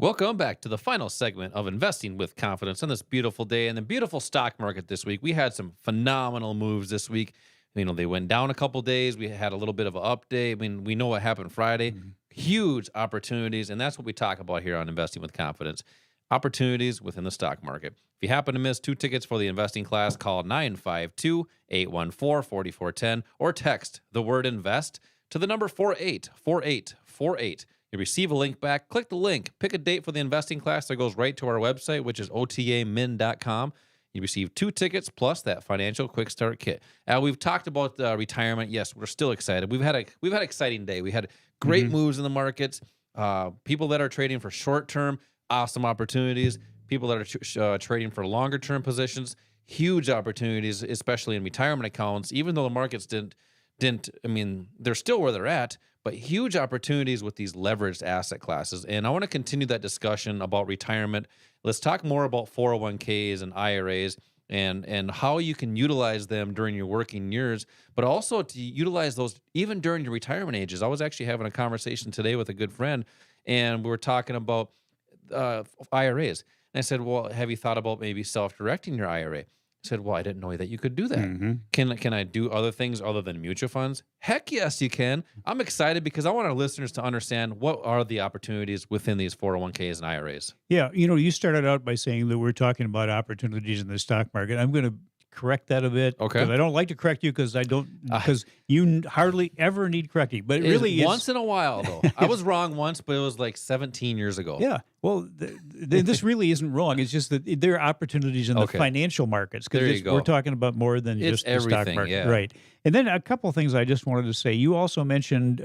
Welcome back to the final segment of Investing with Confidence on this beautiful day in the beautiful stock market this week. We had some phenomenal moves this week. They went down a couple days. We had a little bit of an update. I mean, we know what happened Friday. Mhm. Huge opportunities, and that's what we talk about here on Investing with Confidence. Opportunities within the stock market. If you happen to miss two tickets for the investing class, call 952-814-4410 or text the word invest to the number 484848. You receive a link back. Click the link. Pick a date for the investing class that goes right to our website, which is otamin.com. You receive two tickets plus that financial quick start kit. We've talked about retirement. Yes, we're still excited. We've had an exciting day. We had great Mhm. moves in the markets. People that are trading for short term, awesome opportunities. People that are trading for longer term positions, huge opportunities, especially in retirement accounts. Even though the markets didn't. I mean, they're still where they're at, but huge opportunities with these leveraged asset classes. And I want to continue that discussion about retirement. Let's talk more about 401ks and IRAs and how you can utilize them during your working years, but also to utilize those even during your retirement ages. I was actually having a conversation today with a good friend, and we were talking about IRAs. And I said, "Well, have you thought about maybe self-directing your IRA?" I said, "Well, I didn't know that you could do that. Mhm. Can I do other things other than mutual funds?" Heck yes, you can. I'm excited because I want our listeners to understand what are the opportunities within these 401ks and IRAs. Yeah, you started out by saying that we're talking about opportunities in the stock market. I'm going to correct that a bit Okay. because I don't like to correct you because I don't Uh, because hardly ever need correcting. But it is really is. once in a while though. I was wrong once, but it was like 17 years ago. Yeah. Well, this really isn't wrong. It's just that there are opportunities in the Okay. financial markets There you because we're go. talking about more than It's just the stock everything, market, yeah. right? And then a couple of things I just wanted to say. You also mentioned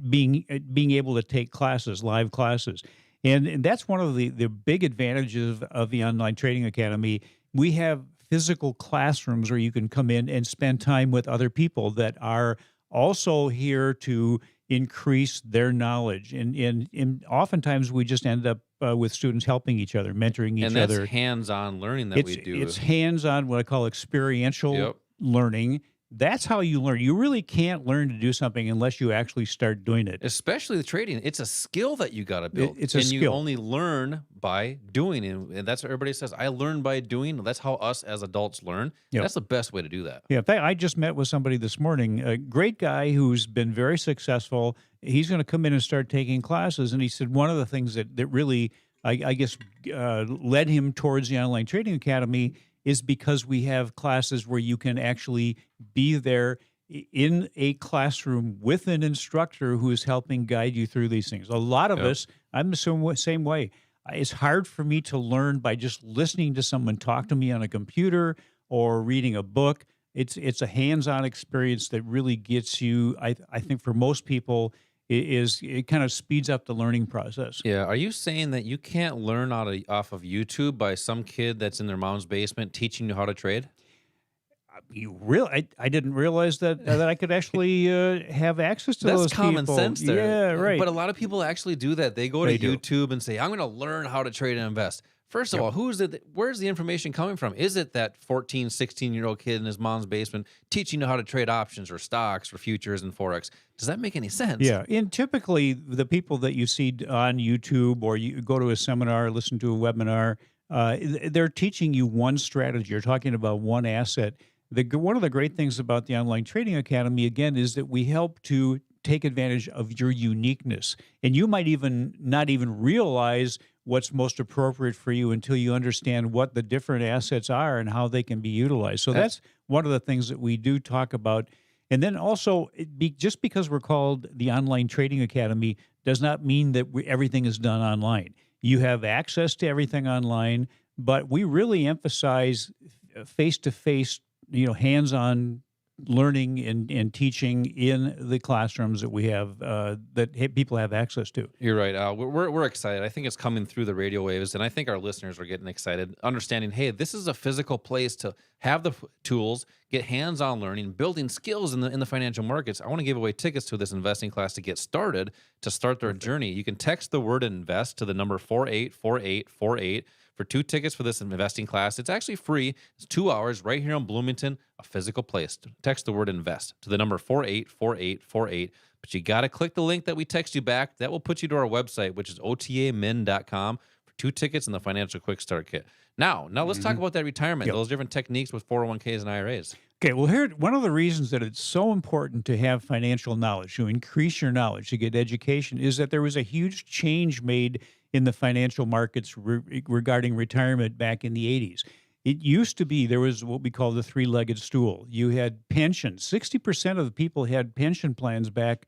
being able to take classes, live classes, and that's one of the big advantages of the online trading academy. We have physical classrooms where you can come in and spend time with other people that are also here to increase their knowledge. And oftentimes we just end up with students helping each other, mentoring And each that's other. hands-on learning that we It's do. hands-on, what I call experiential Yep. learning. That's how you learn. You really can't learn to do something unless you actually start doing it. Especially the trading. It's a skill that you got to build. It's a And you skill. only learn by doing. And that's what everybody says. I learn by doing. That's how us as adults learn. Yep. That's the best way to do that. Yeah, in fact, I just met with somebody this morning, a great guy who's been very successful. He's going to come in and start taking classes. And he said one of the things that really, I guess, led him towards the Online Trading Academy is because we have classes where you can actually be there in a classroom with an instructor who is helping guide you through these things. A lot of Yep. us, I'm the same way. It's hard for me to learn by just listening to someone talk to me on a computer or reading a book. It's a hands-on experience that really gets you. I think for most people, it kind of speeds up the learning process. Yeah. Are you saying that you can't learn off of YouTube by some kid that's in their mom's basement teaching you how to trade? You really, I didn't realize that I could actually have access to That's those common people. sense there. Yeah, right. But a lot of people actually do that. They go to They do. YouTube and say, "I'm going to learn how to trade and invest." First of Yep. all, where's the information coming from? Is it that 14, 16-year-old kid in his mom's basement teaching you how to trade options or stocks or futures and Forex? Does that make any sense? Yeah, and typically the people that you see on YouTube or you go to a seminar, listen to a webinar, they're teaching you one strategy. You're talking about one asset. One of the great things about the Online Trading Academy, again, is that we help to take advantage of your uniqueness. And you might even not even realize what's most appropriate for you until you understand what the different assets are and how they can be utilized. So Uh, that's one of the things that we do talk about. And then also, just because we're called the Online Trading Academy does not mean that everything is done online. You have access to everything online, but we really emphasize face-to-face, hands-on learning and teaching in the classrooms that we have people have access to. You're right. We're excited. I think it's coming through the radio waves, and I think our listeners are getting excited, understanding, hey, this is a physical place to have the tools, get hands-on learning, building skills in the financial markets. I want to give away tickets to this investing class to get started, to start their journey. You can text the word invest to the number 484848 for two tickets for this investing class. It's actually free. It's 2 hours right here in Bloomington, a physical place. Text the word invest to the number 484848. But you got to click the link that we text you back. That will put you to our website, which is otamin.com, for 2 tickets and the Financial Quick Start Kit. Now let's talk about that retirement, Yep. those different techniques with 401ks and IRAs. Okay, well, here one of the reasons that it's so important to have financial knowledge, to increase your knowledge, to get education, is that there was a huge change made in the financial markets regarding retirement back in the 80s. It used to be there was what we call the three-legged stool. You had pensions. 60% of the people had pension plans back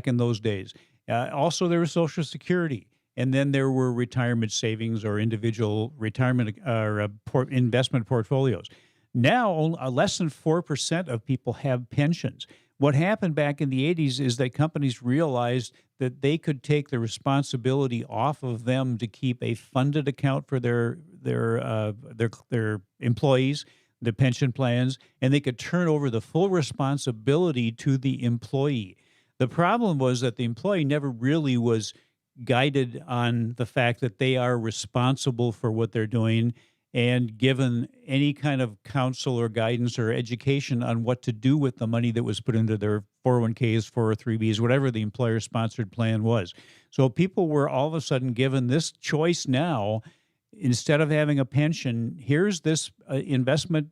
in those days. Also, there was Social Security. And then there were retirement savings or individual retirement or investment portfolios. Now, less than 4% of people have pensions. What happened back in the 80s is that companies realized that they could take the responsibility off of them to keep a funded account for their employees, the pension plans, and they could turn over the full responsibility to the employee. The problem was that the employee never really was guided on the fact that they are responsible for what they're doing and given any kind of counsel or guidance or education on what to do with the money that was put into their 401ks, 403bs, whatever the employer-sponsored plan was. So people were all of a sudden given this choice now. Instead of having a pension, here's this investment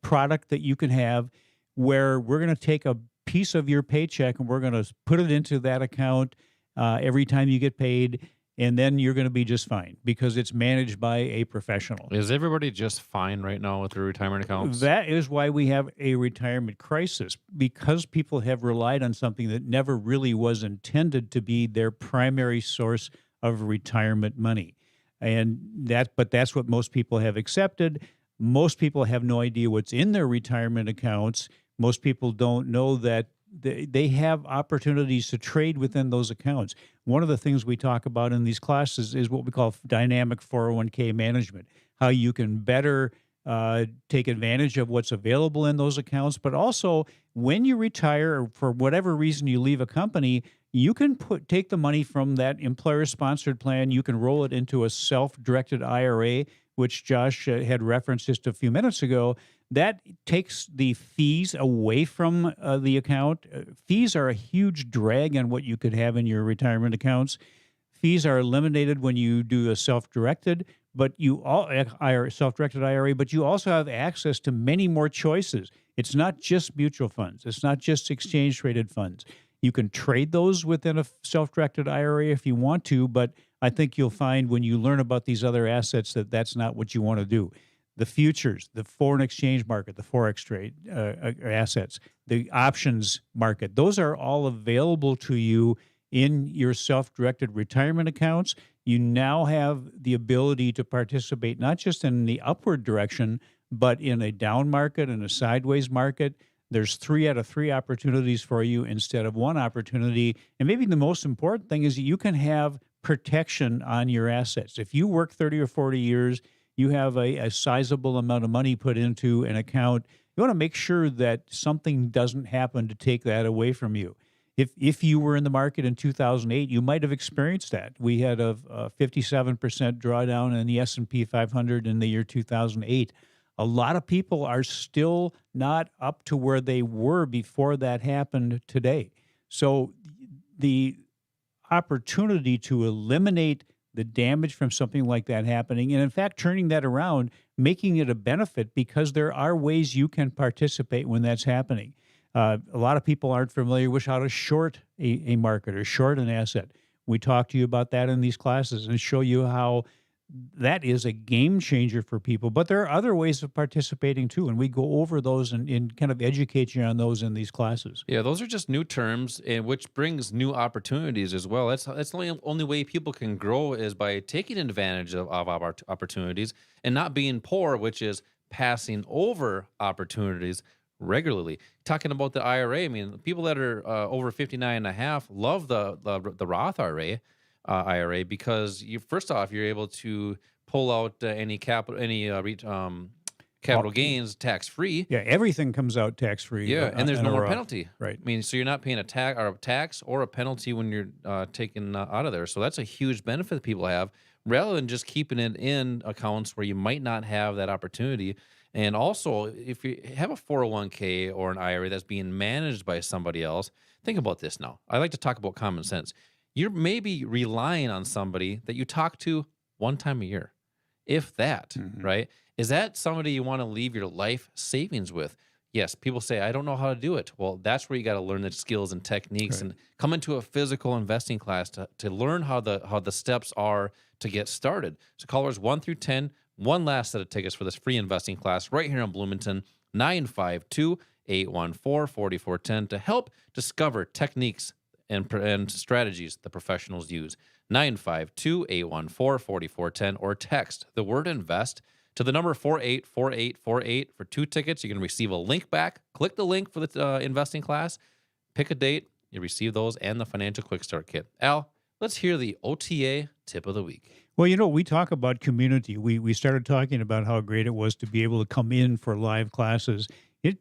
product that you can have where we're going to take a piece of your paycheck and we're going to put it into that account every time you get paid, and then you're going to be just fine because it's managed by a professional. Is everybody just fine right now with their retirement accounts? That is why we have a retirement crisis, because people have relied on something that never really was intended to be their primary source of retirement money. But that's what most people have accepted. Most people have no idea what's in their retirement accounts. Most people don't know that they have opportunities to trade within those accounts. One of the things we talk about in these classes is what we call dynamic 401k management, how you can better take advantage of what's available in those accounts. But also, when you retire or for whatever reason you leave a company, you can take the money from that employer-sponsored plan. You can roll it into a self-directed IRA, which Josh had referenced just a few minutes ago. That takes the fees away from the account. Fees are a huge drag on what you could have in your retirement accounts. Fees are eliminated when you do a self-directed IRA, but you also have access to many more choices. It's not just mutual funds. It's not just exchange-traded funds. You can trade those within a self-directed IRA if you want to, but I think you'll find when you learn about these other assets that that's not what you want to do. The futures, the foreign exchange market, the Forex trade assets, the options market, those are all available to you in your self-directed retirement accounts. You now have the ability to participate not just in the upward direction, but in a down market and a sideways market. There's 3 out of 3 opportunities for you instead of 1 opportunity. And maybe the most important thing is that you can have protection on your assets. If you work 30 or 40 years, you have a sizable amount of money put into an account, you want to make sure that something doesn't happen to take that away from you. If you were in the market in 2008, you might have experienced that. We had a 57% drawdown in the S&P 500 in the year 2008. A lot of people are still not up to where they were before that happened today. So the opportunity to eliminate the damage from something like that happening, and in fact, turning that around, making it a benefit because there are ways you can participate when that's happening. A lot of people aren't familiar with how to short a market or short an asset. We talk to you about that in these classes and show you how that is a game changer for people. But there are other ways of participating too, and we go over those and kind of educate you on those in these classes. Yeah, those are just new terms, and which brings new opportunities as well. That's the only way people can grow is by taking advantage of opportunities and not being poor, which is passing over opportunities regularly. Talking about the IRA, I mean, people that are over 59 and a half love the Roth IRA because first off, you're able to pull out any capital gains tax free. Yeah, everything comes out tax free. Yeah, and there's no more penalty. Right. I mean, so you're not paying a tax or a penalty when you're taken out of there. So that's a huge benefit that people have, rather than just keeping it in accounts where you might not have that opportunity. And also, if you have a 401k or an IRA that's being managed by somebody else, think about this now. I like to talk about common sense. You're maybe relying on somebody that you talk to one time a year, if that, right? Is that somebody you want to leave your life savings with? Yes, people say, I don't know how to do it. Well, that's where you got to learn the skills and techniques and come into a physical investing class to learn how the steps are to get started. So callers 1 through 10, one last set of tickets for this free investing class right here in Bloomington, 952-814-4410 to help discover techniques and strategies the professionals use. 952-814-4410 or text the word invest to the number 484848 for 2 tickets. You can receive a link back. Click the link for the investing class. Pick a date. You receive those and the financial quick start kit. Al, let's hear the OTA tip of the week. Well, we talk about community. We started talking about how great it was to be able to come in for live classes.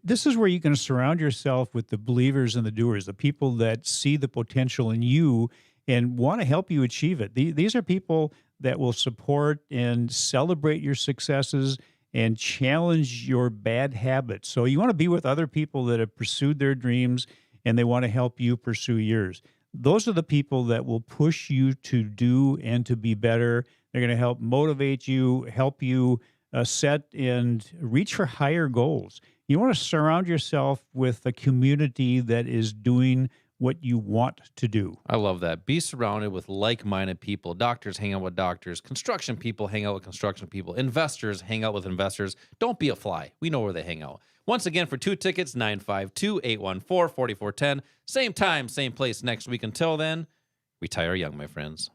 This is where you can surround yourself with the believers and the doers, the people that see the potential in you and want to help you achieve it. These are people that will support and celebrate your successes and challenge your bad habits. So you want to be with other people that have pursued their dreams and they want to help you pursue yours. Those are the people that will push you to do and to be better. They're going to help motivate you, help you set and reach for higher goals. You want to surround yourself with a community that is doing what you want to do. I love that. Be surrounded with like-minded people. Doctors hang out with doctors. Construction people hang out with construction people. Investors hang out with investors. Don't be a fly. We know where they hang out. Once again, for 2 tickets, 952-814-4410. Same time, same place next week. Until then, retire young, my friends.